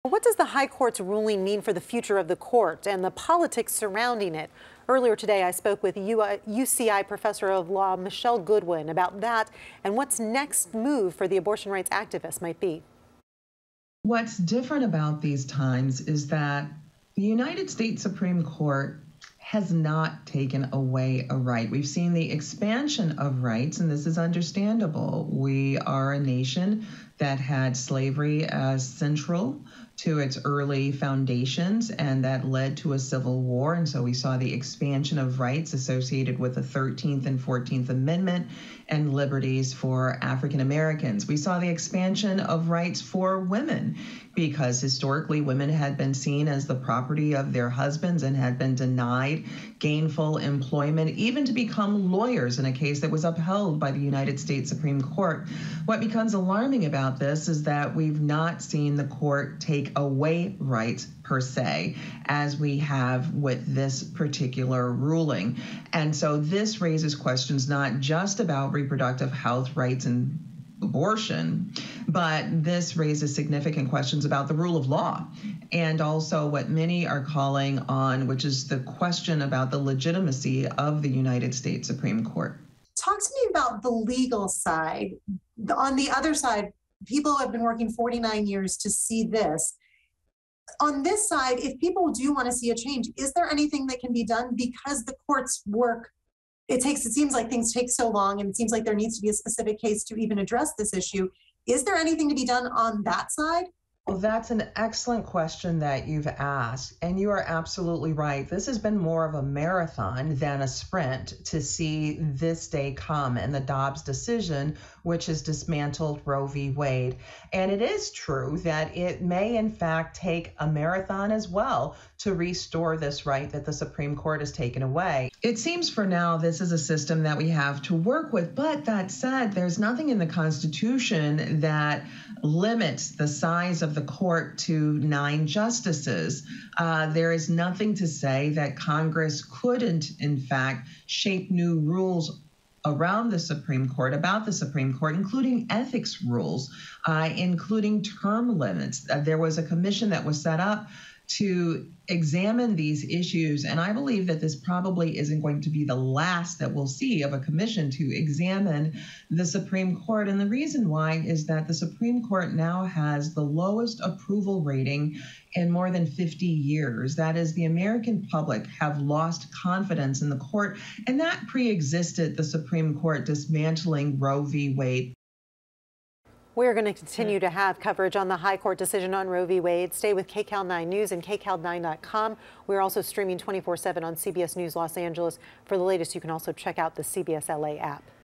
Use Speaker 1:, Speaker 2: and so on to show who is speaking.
Speaker 1: What does the High Court's ruling mean for the future of the court and the politics surrounding it? Earlier today, I spoke with UCI Professor of Law Michele Goodwin about that and what's next move for the abortion rights activists might be.
Speaker 2: What's different about these times is that the United States Supreme Court has not taken away a right. We've seen the expansion of rights, and this is understandable. We are a nation that had slavery as central to its early foundations, and that led to a civil war. And so we saw the expansion of rights associated with the 13th and 14th Amendment and liberties for African Americans. We saw the expansion of rights for women because historically women had been seen as the property of their husbands and had been denied gainful employment, even to become lawyers in a case that was upheld by the United States Supreme Court. What becomes alarming about this is that we've not seen the court take away rights per se, as we have with this particular ruling. And so this raises questions not just about reproductive health rights and abortion, but this raises significant questions about the rule of law and also what many are calling on, which is the question about the legitimacy of the United States Supreme Court.
Speaker 3: Talk to me about the legal side. On the other side, people have been working 49 years to see this. On this side, if people do want to see a change, is there anything that can be done? Because the court's work, it seems like things take so long, and it seems like there needs to be a specific case to even address this issue. Is there anything to be done on that side?
Speaker 2: Well, that's an excellent question that you've asked, and you are absolutely right. This has been more of a marathon than a sprint to see this day come and the Dobbs decision, which has dismantled Roe v. Wade. And it is true that it may, in fact, take a marathon as well to restore this right that the Supreme Court has taken away. It seems for now this is a system that we have to work with, but that said, there's nothing in the Constitution that limits the size of the court to 9 justices. There is nothing to say that Congress couldn't, in fact, shape new rules around the Supreme Court, about the Supreme Court, including ethics rules, including term limits. There was a commission that was set up to examine these issues, and I believe that this probably isn't going to be the last that we'll see of a commission to examine the Supreme Court. And the reason why is that the Supreme Court now has the lowest approval rating in more than 50 years. That is, the American public have lost confidence in the court, and that pre-existed the Supreme Court dismantling Roe v. Wade.
Speaker 1: We're going to continue to have coverage on the High Court decision on Roe v. Wade. Stay with KCAL 9 News and KCAL9.com. We're also streaming 24/7 on CBS News Los Angeles. For the latest, you can also check out the CBSLA app.